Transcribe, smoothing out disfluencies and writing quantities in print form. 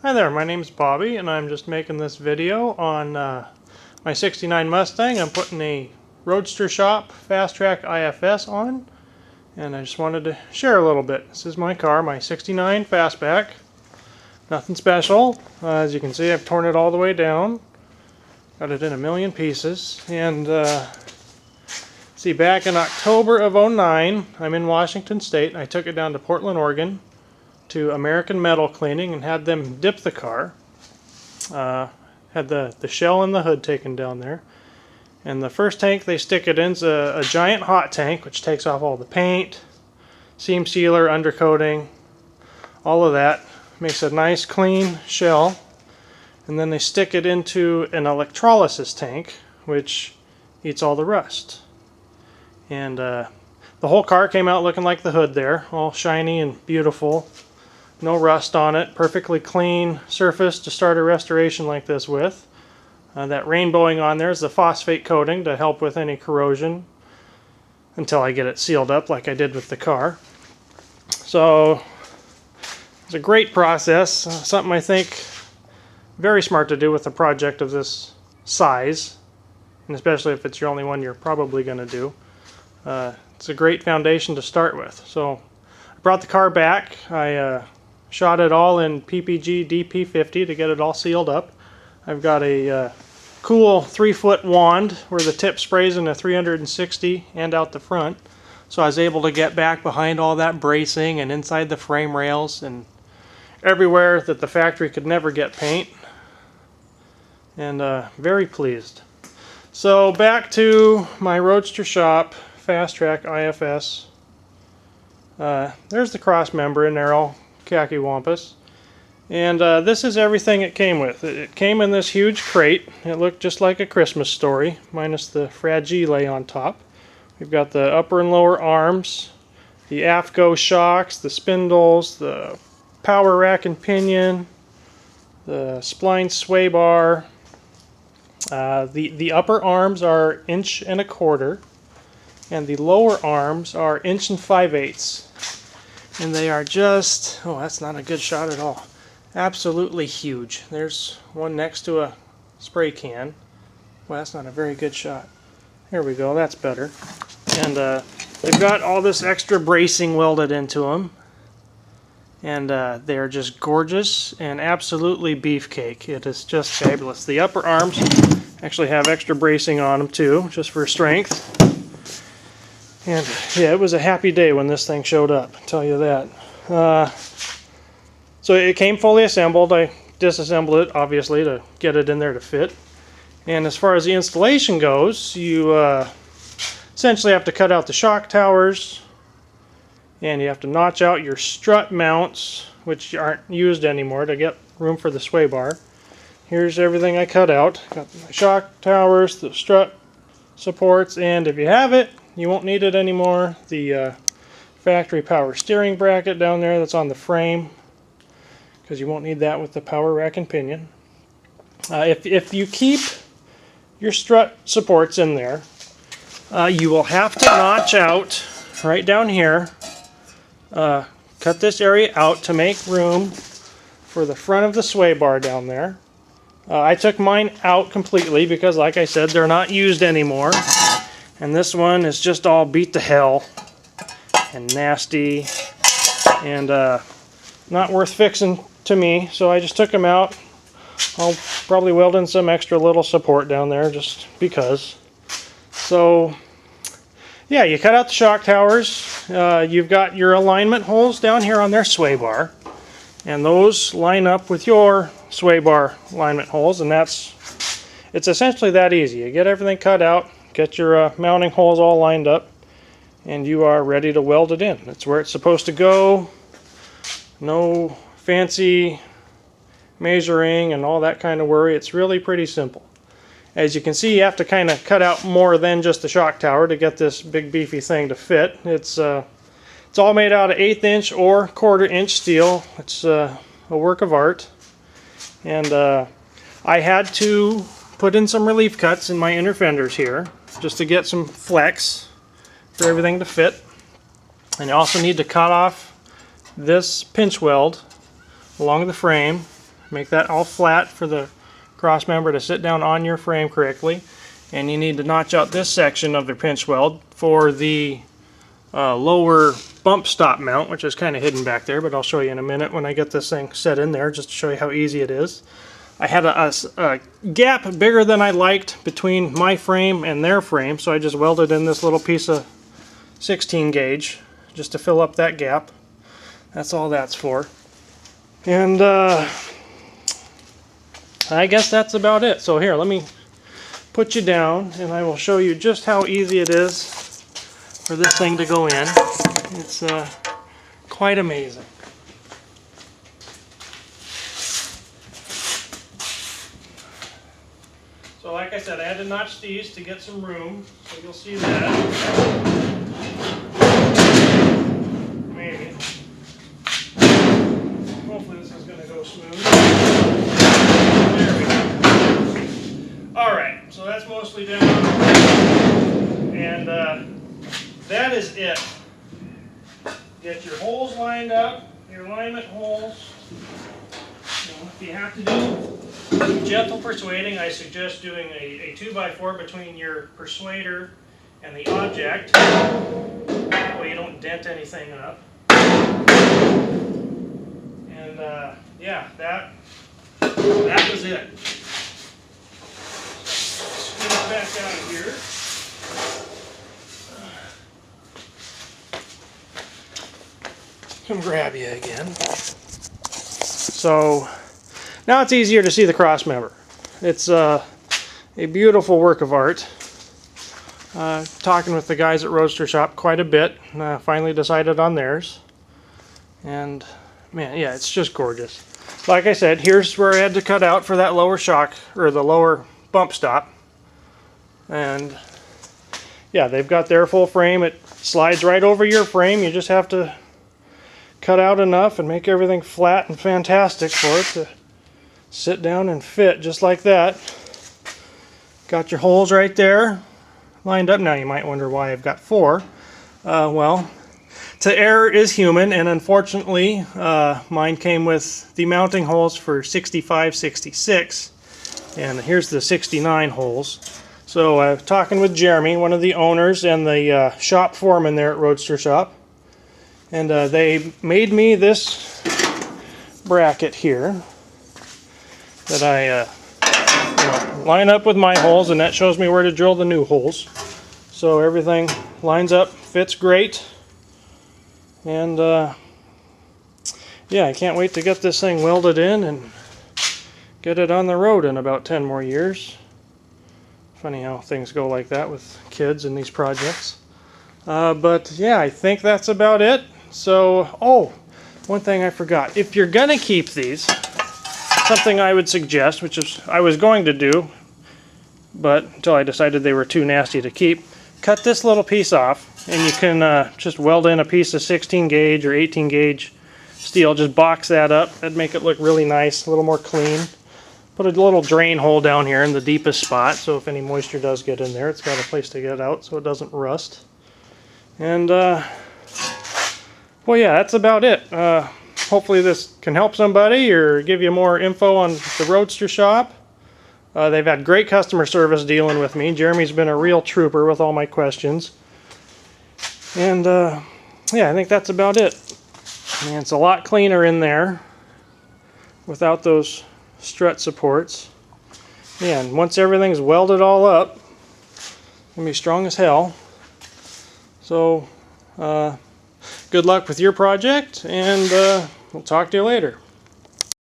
Hi there, my name's Bobby and I'm just making this video on my 69 Mustang. I'm putting a Roadster Shop Fastback IFS on and I just wanted to share a little bit. This is my car, my 69 Fastback. Nothing special. As you can see, I've torn it all the way down. Got it in a million pieces. And see, back in October of '09, I'm in Washington State. I took it down to Portland, Oregon to American Metal Cleaning and had them dip the car. Had the shell and the hood taken down there. And the first tank they stick it in is a giant hot tank, which takes off all the paint, seam sealer, undercoating, all of that. Makes a nice clean shell. And then they stick it into an electrolysis tank, which eats all the rust. And the whole car came out looking like the hood there, all shiny and beautiful. No rust on it, perfectly clean surface to start a restoration like this with. That rainbowing on there is the phosphate coating to help with any corrosion until I get it sealed up like I did with the car. So it's a great process, something I think very smart to do with a project of this size, and especially if it's your only one you're probably going to do. It's a great foundation to start with. So I brought the car back. I shot it all in PPG DP50 to get it all sealed up. I've got a cool 3-foot wand where the tip sprays in a 360 and out the front. So I was able to get back behind all that bracing and inside the frame rails and everywhere that the factory could never get paint. And very pleased. So back to my Roadster Shop Fastback IFS. There's the cross member in there, all khaki wampus. And this is everything it came with. It came in this huge crate. It looked just like a Christmas story, minus the fragile on top. We've got the upper and lower arms, the AFCO shocks, the spindles, the power rack and pinion, the spline sway bar. The upper arms are 1 1/4 inch, and the lower arms are 1 5/8 inch. And they are just, oh, that's not a good shot at all. Absolutely huge. There's one next to a spray can. Well, that's not a very good shot. Here we go, that's better. And they've got all this extra bracing welded into them. And they are just gorgeous and absolutely beefcake. It is just fabulous. The upper arms actually have extra bracing on them too, just for strength. And yeah, it was a happy day when this thing showed up, I'll tell you that. So it came fully assembled. I disassembled it, obviously, to get it in there to fit. And as far as the installation goes, you essentially have to cut out the shock towers, and you have to notch out your strut mounts, which aren't used anymore, to get room for the sway bar. Here's everything I cut out. Got the shock towers, the strut supports, and if you have it, you won't need it anymore. The factory power steering bracket down there that's on the frame, because you won't need that with the power rack and pinion. If you keep your strut supports in there, you will have to notch out right down here. Cut this area out to make room for the front of the sway bar down there. I took mine out completely because, like I said, they're not used anymore. And this one is just all beat to hell and nasty and not worth fixing to me. So I just took them out. I'll probably weld in some extra little support down there just because. So yeah, you cut out the shock towers. You've got your alignment holes down here on their sway bar, and those line up with your sway bar alignment holes, and it's essentially that easy. You get everything cut out, get your mounting holes all lined up, and you are ready to weld it in. That's where it's supposed to go. No fancy measuring and all that kind of worry. It's really pretty simple. As you can see, you have to kind of cut out more than just the shock tower to get this big beefy thing to fit. It's all made out of 1/8 inch or 1/4 inch steel. It's a work of art. And I had to put in some relief cuts in my inner fenders here just to get some flex for everything to fit. And you also need to cut off this pinch weld along the frame Make that all flat for the cross member to sit down on your frame correctly. And you need to notch out this section of the pinch weld for the lower bump stop mount, which is kind of hidden back there, but I'll show you in a minute when I get this thing set in there, just to show you how easy it is. I had a gap bigger than I liked between my frame and their frame, so I just welded in this little piece of 16 gauge just to fill up that gap. That's all that's for. And I guess that's about it. So here, let me put you down and I will show you just how easy it is for this thing to go in. It's quite amazing. So like I said, I had to notch these to get some room, so you'll see that. Maybe. Hopefully this is going to go smooth. There we go. Alright, so that's mostly done. And that is it. Get your holes lined up, your alignment holes. If you have to do gentle persuading, I suggest doing a 2x4 between your persuader and the object. That way you don't dent anything up. And yeah, that was it. Scoot it back out of here. Come grab you again. So now it's easier to see the cross member. It's a beautiful work of art. Talking with the guys at Roadster Shop quite a bit. Finally decided on theirs. And man, yeah, it's just gorgeous. Like I said, here's where I had to cut out for that lower shock, or the lower bump stop. And yeah, they've got their full frame. It slides right over your frame. You just have to cut out enough and make everything flat and fantastic for it to sit down and fit just like that. Got your holes right there lined up. Now you might wonder why I've got 4. Well, to err is human, and unfortunately mine came with the mounting holes for 65, 66, and here's the 69 holes. So talking with Jeremy, one of the owners and the shop foreman there at Roadster Shop, and they made me this bracket here that I line up with my holes, and that shows me where to drill the new holes. So everything lines up, fits great, and yeah, I can't wait to get this thing welded in and get it on the road in about 10 more years. Funny how things go like that with kids and these projects. But yeah, I think that's about it. So, oh, one thing I forgot. If you're gonna keep these, something I would suggest, which is I was going to do, but until I decided they were too nasty to keep, cut this little piece off, and you can just weld in a piece of 16 gauge or 18 gauge steel. Just box that up. That'd make it look really nice, a little more clean. Put a little drain hole down here in the deepest spot, so if any moisture does get in there, it's got a place to get out so it doesn't rust. And well, yeah, that's about it. Hopefully this can help somebody or give you more info on the Roadster Shop. They've had great customer service dealing with me. Jeremy's been a real trooper with all my questions. And yeah, I think that's about it. And it's a lot cleaner in there without those strut supports. Yeah, and once everything's welded all up, it's gonna be strong as hell. So good luck with your project, and we'll talk to you later.